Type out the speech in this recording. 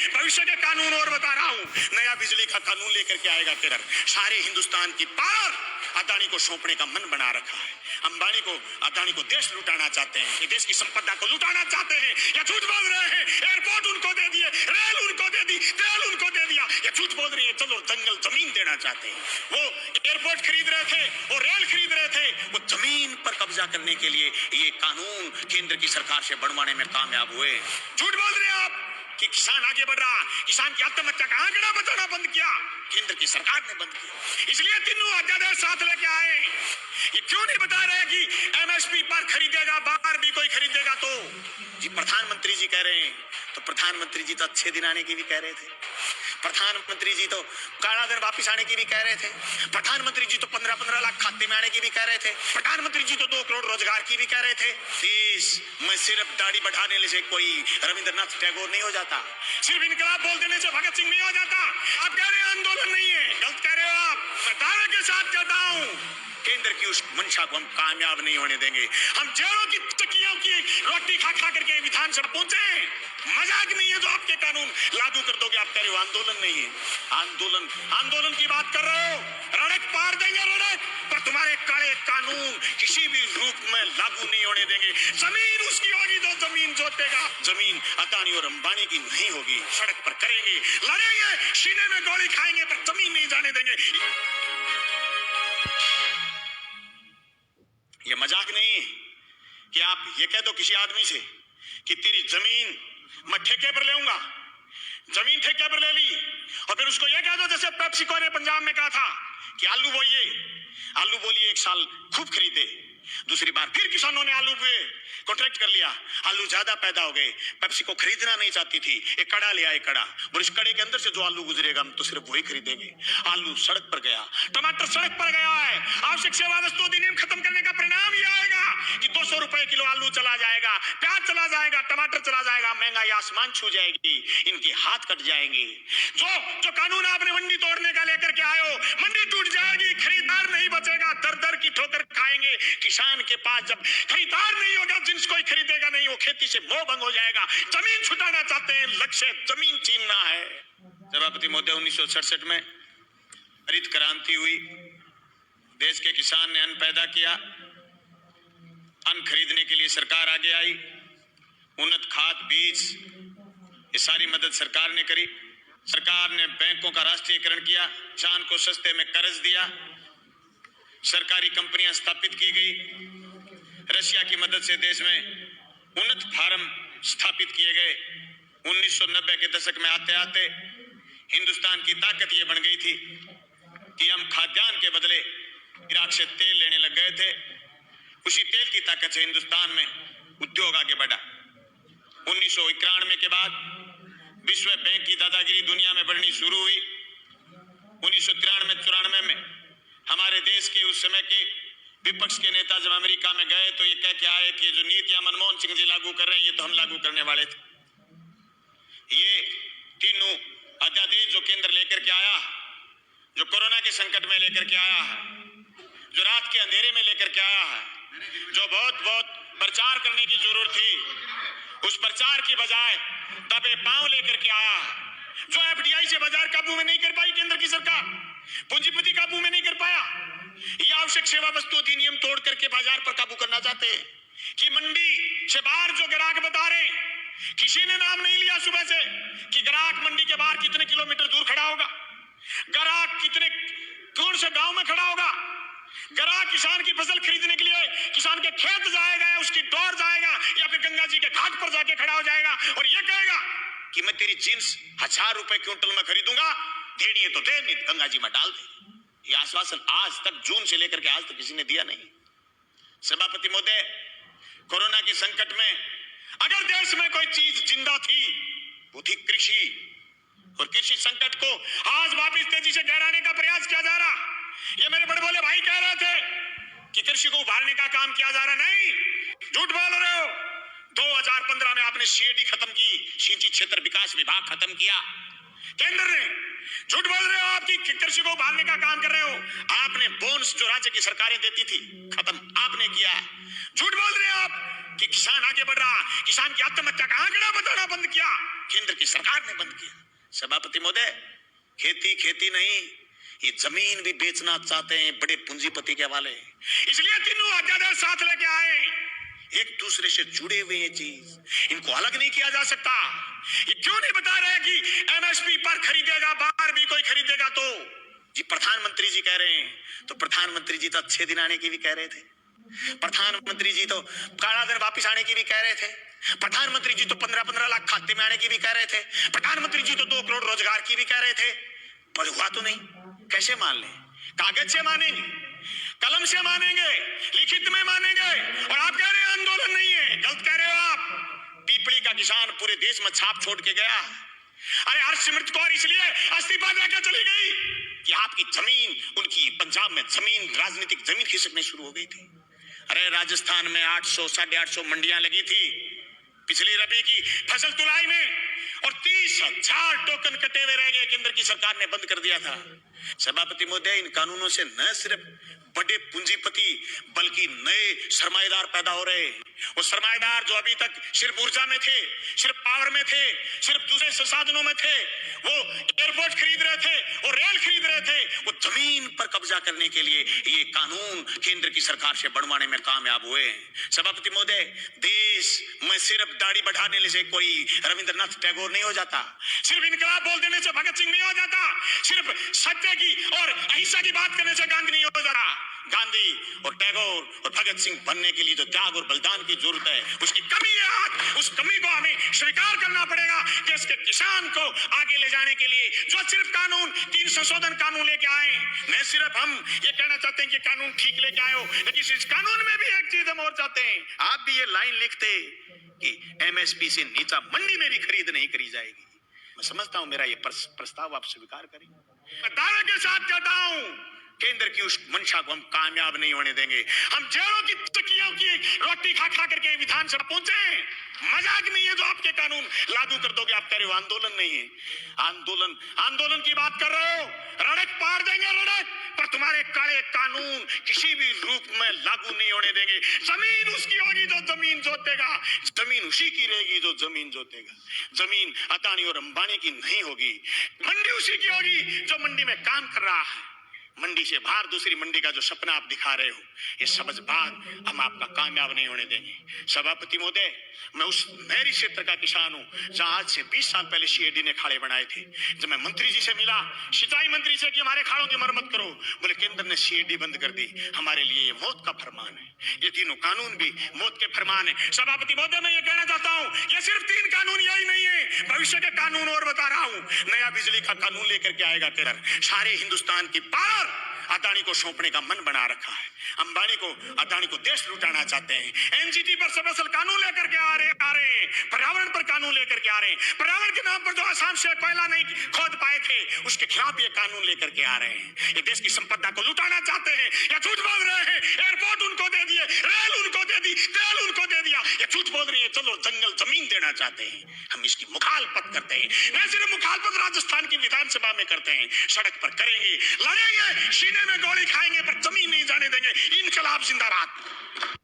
भविष्य के कानून और बता रहा हूं, नया बिजली का कानून लेकर के आएगा केरल। सारे हिंदुस्तान की पावर अदानी को सौंपने का मन बना रखा है। अंबानी को, अदानी को देश लुटाना चाहते हैं, ये देश की संपदा को लुटाना चाहते हैं, या झूठ बोल रहे हैं। एयरपोर्ट उनको दे दिए, रेल उनको दे दी, तेल उनको दे दिया, ये झूठ बोल रही है। चलो जंगल जमीन देना चाहते हैं। वो एयरपोर्ट खरीद रहे थे, वो रेल खरीद रहे थे, वो जमीन पर कब्जा करने के लिए ये कानून केंद्र की सरकार से बढ़वाने में कामयाब हुए। झूठ बोल रहे हैं आप कि किसान आगे बढ़ रहा, किसान की आत्महत्या का आंकड़ा बताना बंद किया, केंद्र की सरकार ने बंद किया। इसलिए तीनों अध्यादेश साथ लेके आए। ये क्यों नहीं बता रहे कि एमएसपी पर खरीदेगा, बाहर भी कोई खरीदेगा तो? जी प्रधानमंत्री जी कह रहे हैं, तो प्रधानमंत्री जी तो अच्छे दिन आने की भी कह रहे थे। प्रधानमंत्री जी तो काला दिन वापिस आने की भी कह रहे थे। प्रधानमंत्री जी तो 15-15 लाख खाते में आने की भी कह रहे थे। प्रधानमंत्री जी तो 2 करोड़ रोजगार की भी कह रहे थे। मैं सिर्फ दाढ़ी बढ़ाने से कोई रविंद्रनाथ टैगोर नहीं हो जाता, सिर्फ इनकलाब बोल देने से भगत सिंह नहीं हो जाता। आप कह रहे हैं आंदोलन नहीं है, गलत कह रहे हो आप। मैं दावे के साथ कहता हूं, केंद्र की उस मंशा को हम कामयाब नहीं होने देंगे। हम जेलों की तकियों की रोटी खा खा करके विधानसभा पहुंचे। मजाक नहीं है जो आपके कानून लागू कर दोगे। आप कह रहे हो आंदोलन नहीं है। आंदोलन की बात कर रहे हो, रड़क पार देंगे रड़क, पर तुम्हारे काले कानून किसी भी रूप में लागू नहीं होने देंगे। जमीन उसकी होगी जो जमीन जोतेगा, जमीन अदानी और अंबानी की नहीं होगी। सड़क पर करेंगे, लड़ेंगे, सीने में गोली खाएंगे, पर जमीन नहीं जाने देंगे। ये मजाक नहीं कि आप ये कह दो किसी आदमी से कि तेरी जमीन मैं ठेके पर लेऊंगा, जमीन ठेके पर ले ली, और फिर उसको ये कह दो जैसे पेप्सिको ने पंजाब में कहा था कि आलू बोलिए 1 साल खूब खरीदे, दूसरी बार फिर किसानों ने आलू बोए, कॉन्ट्रैक्ट कर लिया, आलू ज्यादा पैदा हो गए, पेप्सिको खरीदना नहीं चाहती थी, एक कड़ा ले आए कड़ा, और इस कड़े के अंदर से जो आलू गुजरेगा हम तो सिर्फ वही खरीदेंगे। आलू सड़क पर गया, टमाटर सड़क पर गया है। आवश्यक सेवा वस्तु अधिनियम खत्म करने का परिणाम यह आएगा कि 200 रुपए किलो आलू चला जाएगा, प्याज चला जाएगा, टमाटर चला जाएगा, महंगाई आसमान छू जाएगी, इनके हाथ कट जाएंगे। जो कानून आपने मंडी तोड़ने का लेकर के आए हो, मंडी टूट जाएगी, खरीदार नहीं बचेगा, दर दर की ठोकर खाएंगे। किसान के पास जब खरीदार नहीं होगा, जिन्स कोई खरीदेगा नहीं, वो खेती से मोह भंग हो जाएगा। जमीन छुटाना चाहते हैं, लक्ष्य जमीन छीनना है। सभापति महोदय, 1967 में हरित क्रांति हुई, देश के किसान ने अन्न पैदा किया, अन्न खरीदने के लिए सरकार आगे आई, उन्नत खाद बीज ये सारी मदद सरकार ने करी। सरकार ने बैंकों का राष्ट्रीयकरण किया, किसान को सस्ते में कर्ज दिया, सरकारी कंपनियां स्थापित की गई, रशिया की मदद से देश में उन्नत फार्म स्थापित किए गए। 1990 के दशक में आते आते हिंदुस्तान की ताकत ये बन गई थी कि हम खाद्यान्न के बदले इराक से तेल लेने लग गए थे। उसी तेल की ताकत से हिंदुस्तान में उद्योग आगे बढ़ा। 1991 के बाद विश्व बैंक की दादागिरी दुनिया में बढ़नी शुरू हुई। 1993-94 में हमारे देश के उस समय के विपक्ष के नेता जब अमेरिका में गए तो ये कह के आए कि जो नीतियां मनमोहन सिंह जी लागू कर रहे हैं ये तो हम लागू करने वाले थे। ये तीनों अध्यादेश जो केंद्र लेकर के आया, जो कोरोना के संकट में लेकर के आया है, जो रात के अंधेरे में लेकर के आया है, जो बहुत प्रचार करने की जरूरत थी, उस प्रचार की बजाय दबे पांव लेकर के आया है। जो एफडीआई से बाजार काबू में नहीं कर पाई केंद्र की सरकार, पूंजीपति काबू में नहीं कर पाया, ये आवश्यक सेवा वस्तु अधिनियम तोड़ करके बाजार पर काबू करना चाहते हैं कि मंडी से बाहर जो ग्राहक बता रहे हैं, किसी ने नाम नहीं लिया सुबह से कि ग्राहक मंडी के बाहर कितने किलोमीटर दूर खड़ा होगा, ग्राहक कौन से गांव में खड़ा होगा, ग्राहक किसान की फसल खरीदने के लिए किसान के खेत जाएगा, उसकी डोर जाएगा, या फिर गंगा जी के घाट पर जाके खड़ा हो जाएगा और ये कहेगा कि मैं तेरी जींस 1000 रुपए क्विंटल में खरीदूंगा, देनी है तो दे, नहीं गंगा जी में डाल दे। ये आश्वासन आज तक, जून से लेकर के आज तक किसी ने दिया नहीं। सभापति महोदय, कोरोना के संकट में अगर देश में कोई चीज जिंदा थी वो थी कृषि, और कृषि संकट को आज वापिस तेजी से गहराने का प्रयास किया जा रहा। ये मेरे बड़े बोले भाई कह रहे थे कि कृषि को उभारने का काम किया जा रहा, नहीं, झूठ बोल रहे हो। 2015 में आपने सीएडी खत्म की, सिंचाई क्षेत्र विकास विभाग खत्म किया केंद्र ने। झूठ बोल रहे हो, आपकी कृषि को उभारने का काम कर रहे हो। आपने बोनस जो राज्य की सरकारें देती थी खत्म आपने किया। झूठ बोल रहे हो आप कि किसान आगे बढ़ रहा, किसान की आत्महत्या का आंकड़ा बताना बंद किया, केंद्र की सरकार ने बंद किया। सभापति महोदय, खेती खेती नहीं, ये जमीन भी बेचना चाहते हैं बड़े पूंजीपति के हवाले, इसलिए तीनों अध्यादेश साथ लेके आए। एक दूसरे से जुड़े हुए ये चीज, इनको अलग नहीं किया जा सकता। ये क्यों नहीं बता रहे कि एमएसपी पर खरीदेगा, बाहर भी कोई खरीदेगा तो जी प्रधानमंत्री जी कह रहे हैं, तो प्रधानमंत्री जी तो अच्छे दिन आने की भी कह रहे थे, प्रधानमंत्री जी तो काला दिन वापिस आने की भी कह रहे थे, प्रधानमंत्री जी तो 15-15 लाख खाते में आने की भी कह रहे थे, प्रधानमंत्री जी तो 2 करोड़ रोजगार की भी कह रहे थे, पर हुआ तो नहीं। कैसे मान ले? कागज से मानेंगे, कलम से मानेंगे, लिखित में मानेंगे, और आप कह रहे हैं आंदोलन नहीं है। गलत कह रहे हो आप। पीपली का किसान पूरे देश में छाप छोड़ के गया। अरे हरसिमरत कौर इसलिए इस्तीफा देकर चली गई कि आपकी जमीन, उनकी पंजाब में जमीन, राजनीतिक जमीन खिसकने शुरू हो गई थी। अरे राजस्थान में 800 850 मंडियां लगी थी पिछली रबी की फसल तुलाई में, और 30,000 टोकन कटे हुए रह गए, केंद्र की सरकार ने बंद कर दिया था। सभापति महोदय, इन कानूनों से न सिर्फ बड़े पूंजीपति बल्कि नए सरमाएदार पैदा हो रहे हैं। वो सरमाएदार जो अभी तक सिर्फ ऊर्जा में थे, सिर्फ पावर में थे, सिर्फ दूसरे संसाधनों में थे, वो एयरपोर्ट खरीद रहे थे, वो रेल खरीद रहे थे, वो जमीन पर कब्जा करने के लिए ये कानून केंद्र की सरकार से बनवाने में कामयाब हुए। सभापति महोदय, देश में सिर्फ दाढ़ी बढ़ाने से कोई रविंद्रनाथ टैगोर नहीं हो जाता, सिर्फ इनकलाब बोल देने से भगत सिंह नहीं हो जाता, सिर्फ सत्य की और अहिंसा की बात करने से गांधी नहीं हो जाता। गांधी और टैगोर और भगत सिंह बनने के लिए जो त्याग और बलिदान की जरूरत है, उसकी कमी है आज। उस कमी को हमें स्वीकार करना पड़ेगा कि इसके किसान को आगे ले जाने के लिए जो सिर्फ कानून, 3 संशोधन कानून लेके आए, न सिर्फ हम ये कहना चाहते हैं कि कानून ठीक लेके आए हो, लेकिन इस कानून में भी एक चीज हम और चाहते हैं। आप भी ये लाइन लिखते कि एमएसपी से नीचा मंडी में भी खरीद नहीं करी जाएगी। मैं समझता हूं मेरा ये प्रस्ताव आप स्वीकार करें। मैं दावे के साथ कहता हूं, केंद्र की उस मंशा को हम कामयाब नहीं होने देंगे। हम जेलों की तकियों की रोटी खा खा करके विधानसभा पहुंचे। मजाक नहीं है जो आपके कानून लागू कर दोगे। आप कह रहे हो आंदोलन नहीं है, आंदोलन की बात कर रहे हो, रड़क पार देंगे रड़क, पर तुम्हारे काले कानून किसी भी रूप में लागू नहीं होने देंगे। जमीन उसकी होगी जो जमीन जोतेगा, जमीन उसी की रहेगी जो जमीन जोतेगा। जमीन अदानी और अंबानी की नहीं होगी, मंडी उसी की होगी जो मंडी में काम कर रहा है। मंडी से बाहर दूसरी मंडी का जो सपना आप दिखा रहे हो, ये समझ बात हम आपका कामयाब नहीं होने देंगे। सभापति महोदय, मैं उस नहरी क्षेत्र का किसान हूं जहां आज से 20 साल पहले सीएडी ने खाड़े बनाए थे। जब मैं मंत्री जी से मिला, सिंचाई मंत्री से कि हमारे खाड़ों की मरम्मत करो, बोले केंद्र ने सीएडी बंद कर दी, हमारे लिए ये मौत का फरमान है। ये तीनों कानून भी मौत के फरमान है। सभापति महोदय, मैं ये कहना चाहता हूं, ये सिर्फ 3 कानून यही नहीं है, भविष्य के कानून और बता रहा हूं। नया बिजली का कानून लेकर के आएगा केंद्र। सारे हिंदुस्तान की पावर अदानी को सौंपने का मन बना रखा है। अंबानी को, अदानी को देश लुटाना चाहते हैं। एनजीटी पर स्पेशल कानून लेकर के आ रहे हैं, पर्यावरण पर कानून लेकर के आ रहे हैं। पर्यावरण के नाम पर जो आसाम से कोयला नहीं खोद पाए थे, उसके खिलाफ ये कानून लेकर के आ रहे हैं। ये देश की संपदा को लुटाना चाहते हैं या झूठ बोल रहे हैं। एयरपोर्ट उनको दे दिए, रेल उनको दे दी, तेल उनको दे दिया, ये झूठ बोल रही है। चलो जंगल जमीन देना चाहते हैं, हम इसकी मुखालफत करते हैं। न सिर्फ मुखालफत राजस्थान की विधानसभा में करते हैं, सड़क पर करेंगे, लड़ेंगे, सीने में गोली खाएंगे, पर जमीन नहीं जाने देंगे। इनकलाब जिंदाबाद।